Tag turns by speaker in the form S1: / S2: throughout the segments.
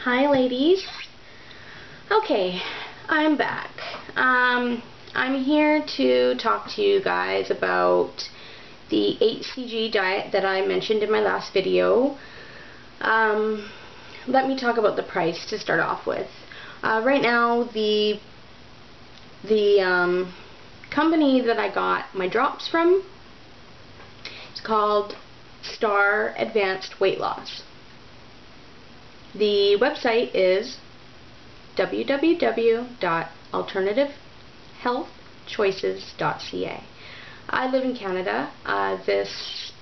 S1: Hi ladies. Okay, I'm back. I'm here to talk to you guys about the HCG diet that I mentioned in my last video. Let me talk about the price to start off with. Right now, the company that I got my drops from is called Star Advanced Weight Loss. The website is www.alternativehealthchoices.ca. I live in Canada. This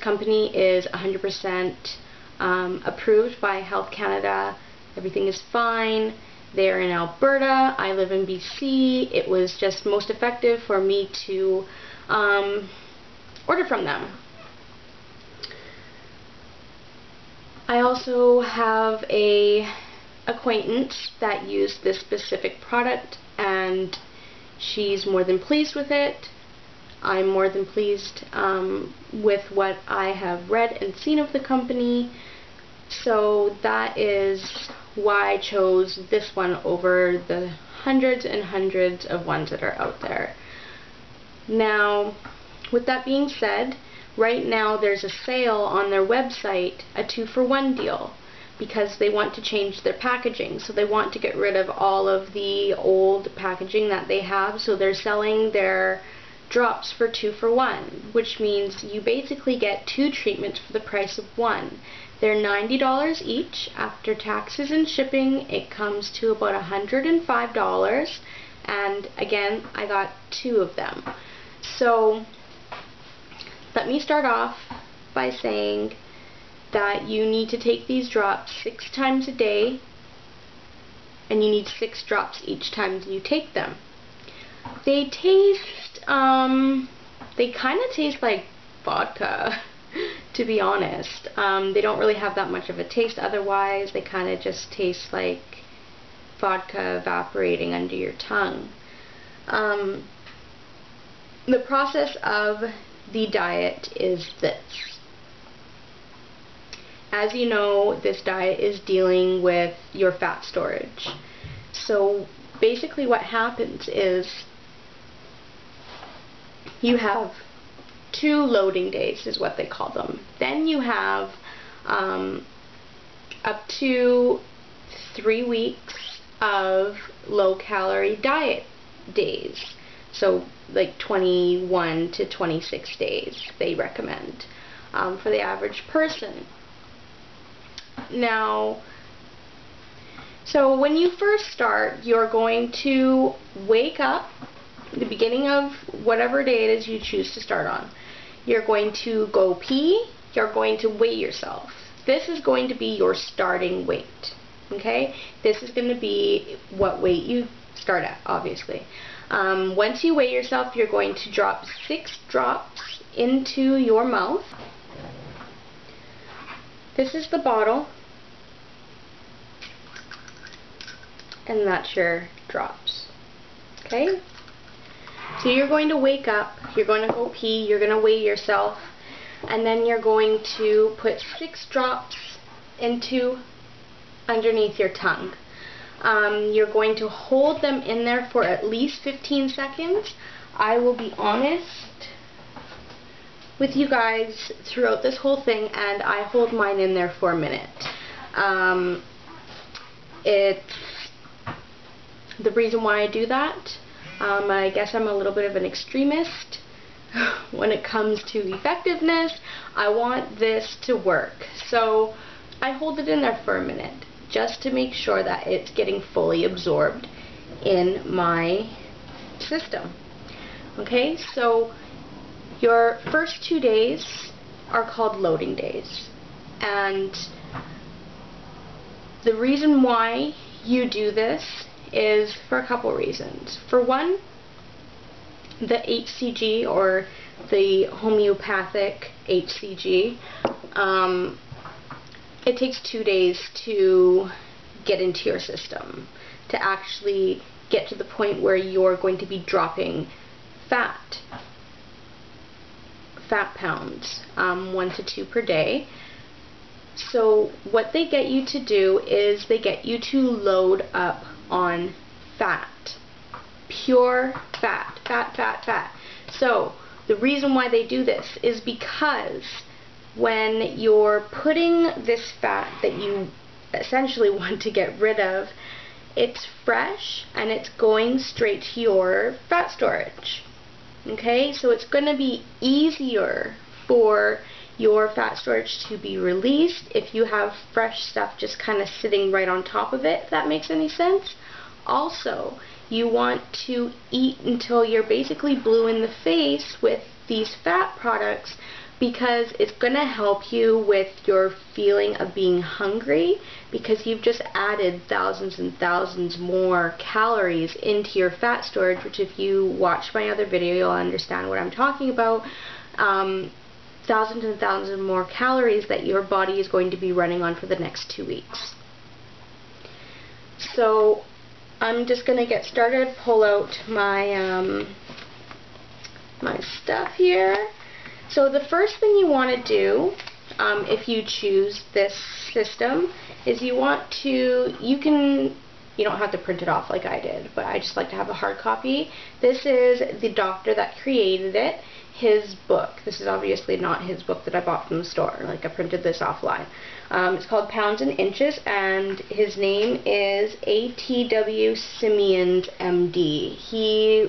S1: company is 100% approved by Health Canada. Everything is fine. They're in Alberta. I live in BC. It was just most effective for me to order from them. I also have a acquaintance that used this specific product, and she's more than pleased with it. I'm more than pleased with what I have read and seen of the company, so that is why I chose this one over the hundreds and hundreds of ones that are out there. Now, with that being said, right now there's a sale on their website, a 2-for-1 deal, because they want to change their packaging. So they want to get rid of all of the old packaging that they have, so they're selling their drops for 2-for-1, which means you basically get 2 treatments for the price of 1. They're $90 each. After taxes and shipping, it comes to about $105, and again, I got 2 of them. So let me start off by saying that you need to take these drops 6 times a day, and you need 6 drops each time you take them. They taste, they kind of taste like vodka, to be honest. They don't really have that much of a taste otherwise. They kind of just taste like vodka evaporating under your tongue. The process of the diet is this. As you know, this diet is dealing with your fat storage. So basically what happens is you have 2 loading days, is what they call them. Then you have up to 3 weeks of low-calorie diet days. So like 21 to 26 days they recommend for the average person. Now, so when you first start, you're going to wake up the beginning of whatever day it is you choose to start on. You're going to go pee. You're going to weigh yourself. This is going to be your starting weight. Okay? This is going to be what weight you start at, obviously. Once you weigh yourself, you're going to drop 6 drops into your mouth. This is the bottle, and that's your drops. Okay? So you're going to wake up, you're going to go pee, you're going to weigh yourself, and then you're going to put 6 drops into underneath your tongue. You're going to hold them in there for at least 15 seconds. I will be honest with you guys throughout this whole thing, and I hold mine in there for a minute. It's the reason why I do that. I guess I'm a little bit of an extremist when it comes to effectiveness. I want this to work, so I hold it in there for a minute, just to make sure that it's getting fully absorbed in my system. Okay, so your first 2 days are called loading days, and the reason why you do this is for a couple reasons. For one, the HCG, or the homeopathic HCG, it takes 2 days to get into your system, to actually get to the point where you're going to be dropping fat pounds, 1 to 2 per day. So what they get you to do is they get you to load up on fat. Pure fat. Fat. So the reason why they do this is because when you're putting this fat that you essentially want to get rid of, it's fresh and it's going straight to your fat storage. Okay, so it's going to be easier for your fat storage to be released if you have fresh stuff just kind of sitting right on top of it, if that makes any sense. Also, you want to eat until you're basically blue in the face with these fat products, because it's going to help you with your feeling of being hungry, because you've just added thousands and thousands more calories into your fat storage, which if you watch my other video you'll understand what I'm talking about. Thousands and thousands more calories that your body is going to be running on for the next 2 weeks. So I'm just going to get started, pull out my my stuff here. So the first thing you want to do, if you choose this system, is you want to, you don't have to print it off like I did, but I just like to have a hard copy. This is the doctor that created it, his book. This is obviously not his book that I bought from the store, like I printed this offline. It's called Pounds and Inches, and his name is A.T.W. Simeons, MD. He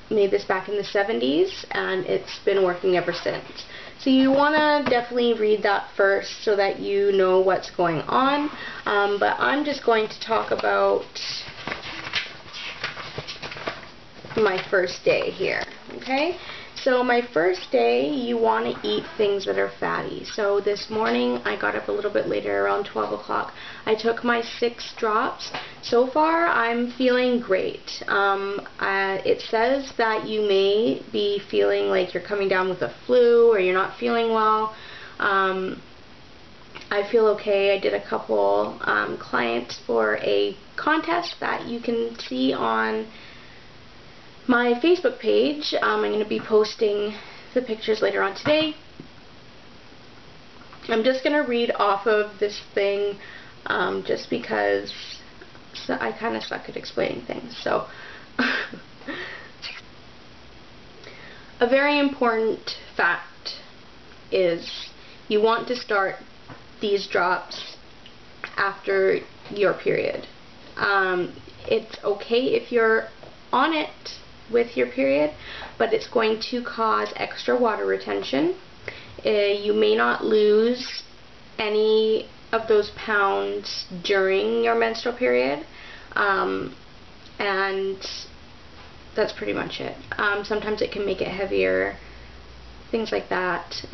S1: made this back in the 70s, and it's been working ever since. So you want to definitely read that first so that you know what's going on. But I'm just going to talk about my first day here. Okay? So my first day, you want to eat things that are fatty. So this morning, I got up a little bit later, around 12 o'clock. I took my 6 drops. So far, I'm feeling great. It says that you may be feeling like you're coming down with a flu or you're not feeling well. I feel okay. I did a couple clients for a contest that you can see on my Facebook page. I'm going to be posting the pictures later on today. I'm just going to read off of this thing just because I kind of suck at explaining things. So, a very important fact is you want to start these drops after your period. It's okay if you're on it with your period, but it's going to cause extra water retention. You may not lose any of those pounds during your menstrual period, and that's pretty much it. Sometimes it can make it heavier, things like that.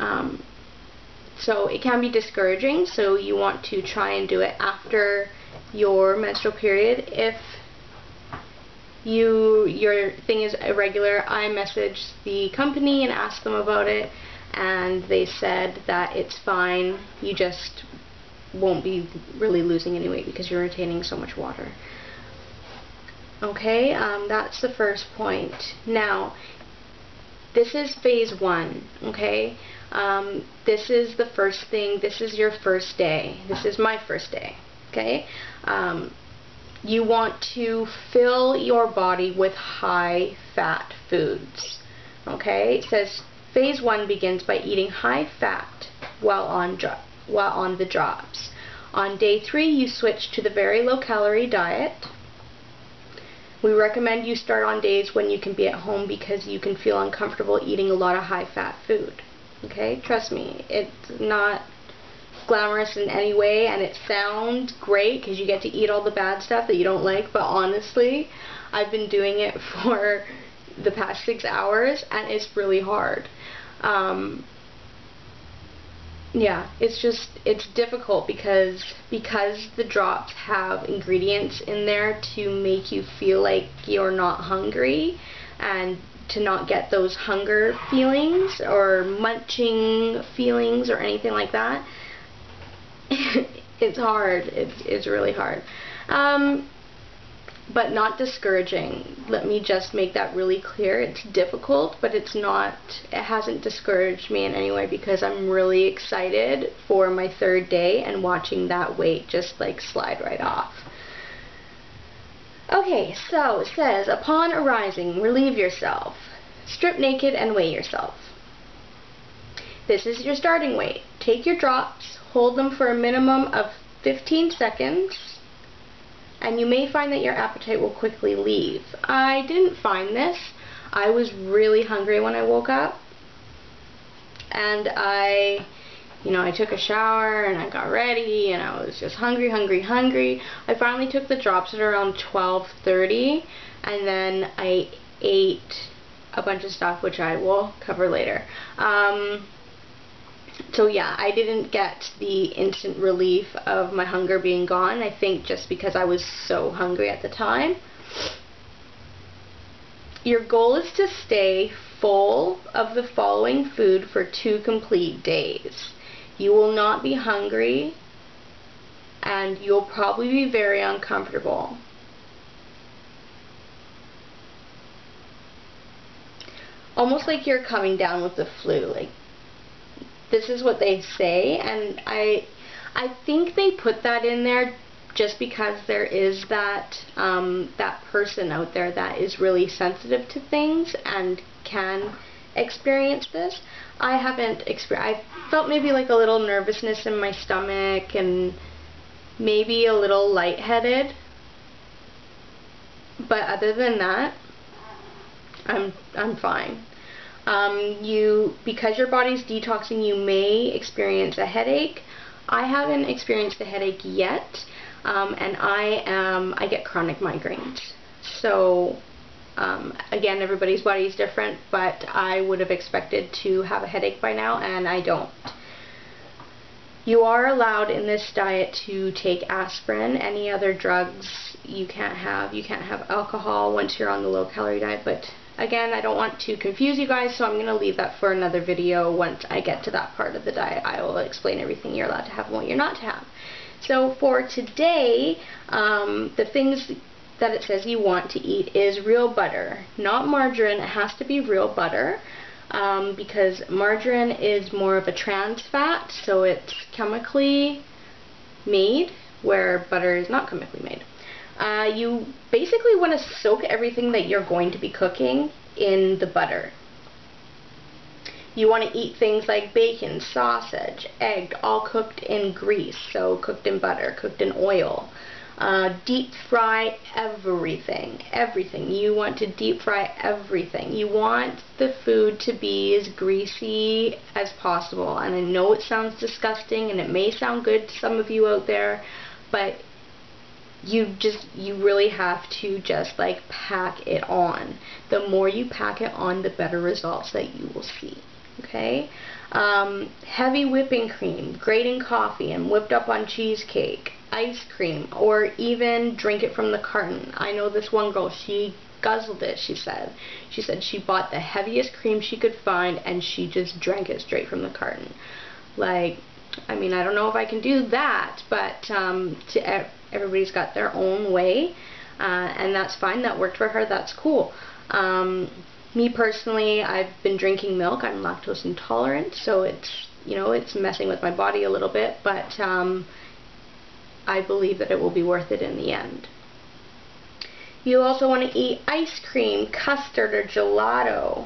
S1: So it can be discouraging, so you want to try and do it after your menstrual period. If your thing is irregular, I messaged the company and asked them about it, and they said that it's fine, you just won't be really losing any weight because you're retaining so much water. Okay, that's the first point. Now, this is phase 1, okay? This is the first thing, this is your first day. This is my first day, okay? You want to fill your body with high fat foods. Okay? It says phase 1 begins by eating high fat while on the drops. On day 3 you switch to the very low calorie diet. We recommend you start on days when you can be at home because you can feel uncomfortable eating a lot of high fat food. Okay? Trust me, it's not glamorous in any way, and it sounds great because you get to eat all the bad stuff that you don't like, but honestly, I've been doing it for the past 6 hours and it's really hard. Yeah, it's difficult because the drops have ingredients in there to make you feel like you're not hungry and to not get those hunger feelings or munching feelings or anything like that. It's hard. It's really hard. but not discouraging. Let me just make that really clear. It's difficult, but it hasn't discouraged me in any way, because I'm really excited for my 3rd day and watching that weight just like slide right off. Okay, so it says, upon arising, relieve yourself. Strip naked and weigh yourself. This is your starting weight. Take your drops, hold them for a minimum of 15 seconds, and you may find that your appetite will quickly leave. I didn't find this. I was really hungry when I woke up, and I took a shower and I got ready and I was just hungry. I finally took the drops at around 12:30, and then I ate a bunch of stuff, which I will cover later. So yeah, I didn't get the instant relief of my hunger being gone, I think just because I was so hungry at the time. Your goal is to stay full of the following food for 2 complete days. You will not be hungry, and you'll probably be very uncomfortable. Almost like you're coming down with the flu. Like, this is what they say, and I think they put that in there just because there is that person out there that is really sensitive to things and can experience this. I haven't experienced. I felt maybe like a little nervousness in my stomach and maybe a little lightheaded, but other than that, I'm fine. Because your body's detoxing, you may experience a headache. I haven't experienced a headache yet, and I get chronic migraines. So again, everybody's body is different, but I would have expected to have a headache by now, and I don't. You are allowed in this diet to take aspirin. Any other drugs you can't have. You can't have alcohol once you're on the low-calorie diet, but again, I don't want to confuse you guys, so I'm going to leave that for another video. Once I get to that part of the diet, I will explain everything you're allowed to have and what you're not to have. So for today, the things that it says you want to eat is real butter, not margarine. It has to be real butter, because margarine is more of a trans fat, so it's chemically made, where butter is not chemically made. You basically want to soak everything that you're going to be cooking in the butter. You want to eat things like bacon, sausage, egg, all cooked in grease, so cooked in butter, cooked in oil. Deep fry everything. You want to deep fry everything. You want the food to be as greasy as possible. And I know it sounds disgusting and it may sound good to some of you out there, but you really have to just like pack it on. The more you pack it on, the better results that you will see. Okay? Heavy whipping cream, grating coffee, and whipped up on cheesecake, ice cream, or even drink it from the carton. I know this one girl, she guzzled it, she said. She said she bought the heaviest cream she could find and she just drank it straight from the carton. Like, I mean, I don't know if I can do that, but everybody's got their own way, and that's fine. That worked for her. That's cool. Me personally, I've been drinking milk. I'm lactose intolerant, so it's, it's messing with my body a little bit, but I believe that it will be worth it in the end. You also want to eat ice cream, custard, or gelato,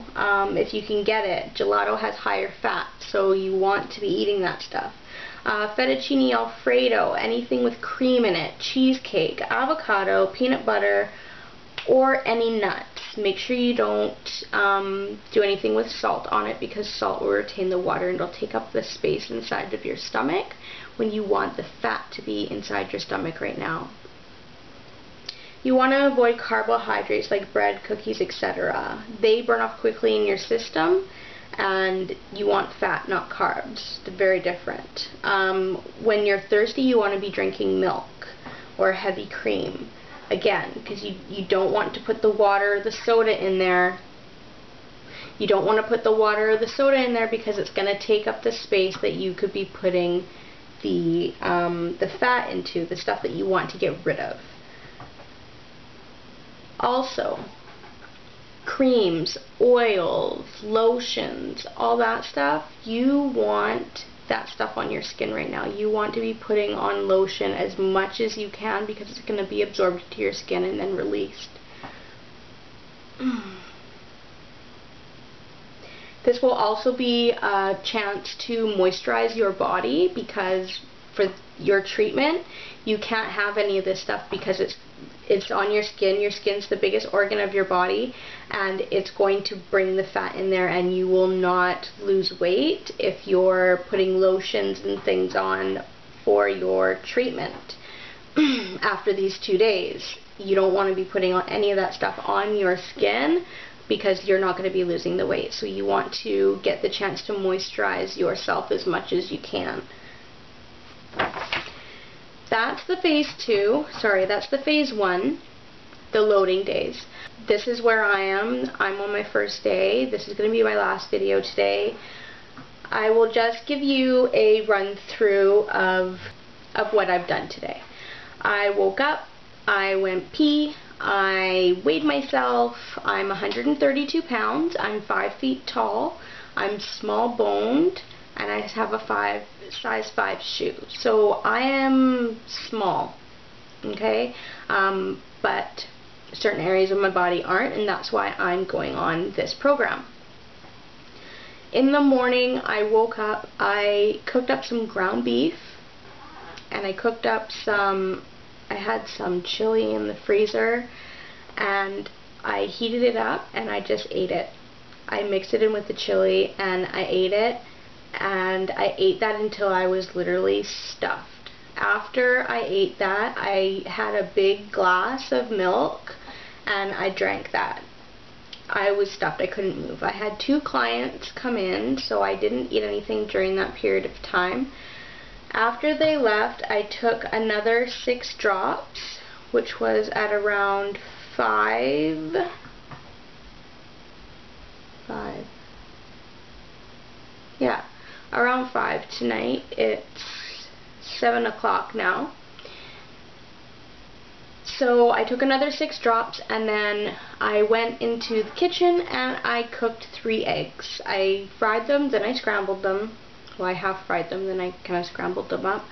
S1: if you can get it. Gelato has higher fat, so you want to be eating that stuff. Fettuccine Alfredo, anything with cream in it, cheesecake, avocado, peanut butter, or any nuts. Make sure you don't do anything with salt on it, because salt will retain the water and it'll take up the space inside of your stomach when you want the fat to be inside your stomach right now. You want to avoid carbohydrates like bread, cookies, etc. They burn off quickly in your system, and you want fat, not carbs. They're very different. When you're thirsty, you want to be drinking milk or heavy cream. Again, because you don't want to put the water or the soda in there. You don't want to put the water or the soda in there because it's going to take up the space that you could be putting the fat into, the stuff that you want to get rid of. Also, creams, oils, lotions, all that stuff, you want that stuff on your skin right now. You want to be putting on lotion as much as you can because it's going to be absorbed to your skin and then released. This will also be a chance to moisturize your body, because for your treatment you can't have any of this stuff because it's on your skin. Your skin's the biggest organ of your body, and it's going to bring the fat in there, and you will not lose weight if you're putting lotions and things on for your treatment after these 2 days. You don't want to be putting on any of that stuff on your skin because you're not going to be losing the weight. So you want to get the chance to moisturize yourself as much as you can. That's the phase 2. Sorry, that's the phase 1, the loading days. This is where I am. I'm on my first day. This is going to be my last video today. I will just give you a run through of what I've done today. I woke up, I went pee, I weighed myself. I'm 132 pounds, I'm 5 feet tall, I'm small boned, and I have a size 5 shoe. So I am small, okay? But certain areas of my body aren't, and that's why I'm going on this program. In the morning, I woke up, I cooked up some ground beef, and I cooked up I had some chili in the freezer, and I heated it up and I just ate it. I mixed it in with the chili and I ate it, and I ate that until I was literally stuffed. After I ate that, I had a big glass of milk and I drank that. I was stuffed. I couldn't move. I had 2 clients come in, so I didn't eat anything during that period of time. After they left, I took another 6 drops, which was at around 5. Yeah, around 5 tonight. It's 7 o'clock now. So I took another 6 drops, and then I went into the kitchen and I cooked 3 eggs. I fried them, then I scrambled them. Well, I half fried them, then I kind of scrambled them up.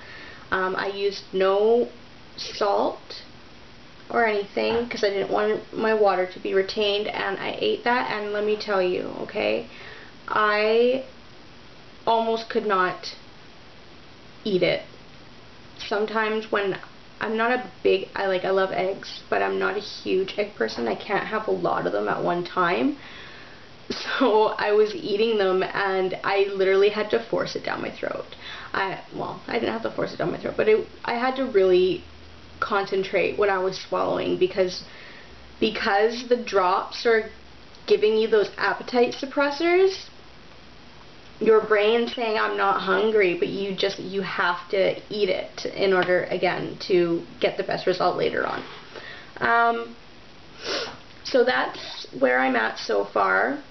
S1: I used no salt or anything because I didn't want my water to be retained, and I ate that, and let me tell you, okay, I almost could not eat it. Sometimes when I'm not a big, I love eggs, but I'm not a huge egg person. I can't have a lot of them at one time. So I was eating them and I literally had to force it down my throat. Well, I didn't have to force it down my throat, but I had to really concentrate when I was swallowing, because the drops are giving you those appetite suppressors. Your brain's saying I'm not hungry, but you have to eat it in order, again, to get the best result later on. So that's where I'm at so far.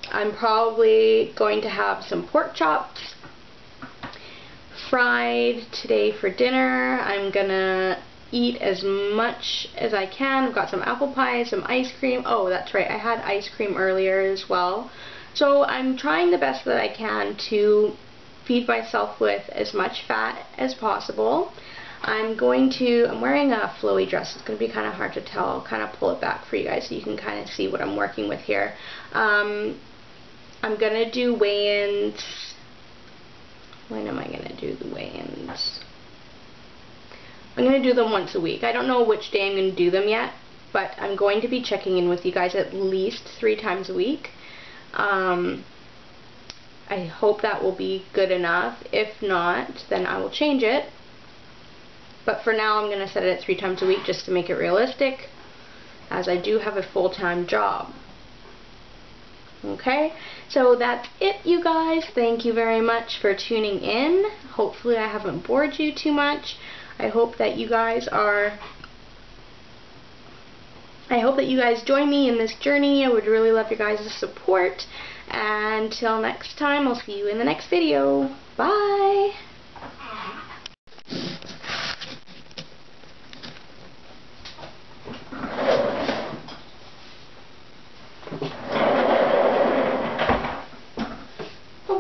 S1: I'm probably going to have some pork chops fried today for dinner. I'm gonna eat as much as I can. I've got some apple pie, some ice cream. Oh, that's right, I had ice cream earlier as well. So I'm trying the best that I can to feed myself with as much fat as possible. I'm wearing a flowy dress. It's going to be kind of hard to tell. I'll kind of pull it back for you guys so you can kind of see what I'm working with here. I'm going to do weigh-ins. When am I going to do the weigh-ins? I'm going to do them once a week. I don't know which day I'm going to do them yet, but I'm going to be checking in with you guys at least 3 times a week. I hope that will be good enough. If not, then I will change it. But for now, I'm going to set it at 3 times a week just to make it realistic, as I do have a full-time job. Okay, so that's it, you guys. Thank you very much for tuning in. Hopefully I haven't bored you too much. I hope that you guys join me in this journey. I would really love your guys' support. And until next time, I'll see you in the next video. Bye!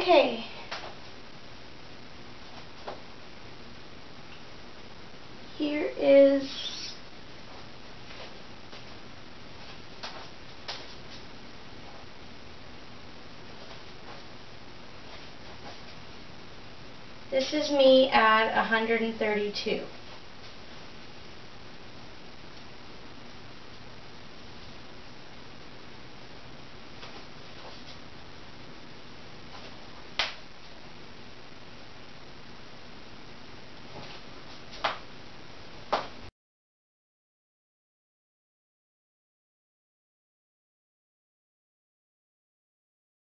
S1: Okay. Here is this is me at 132.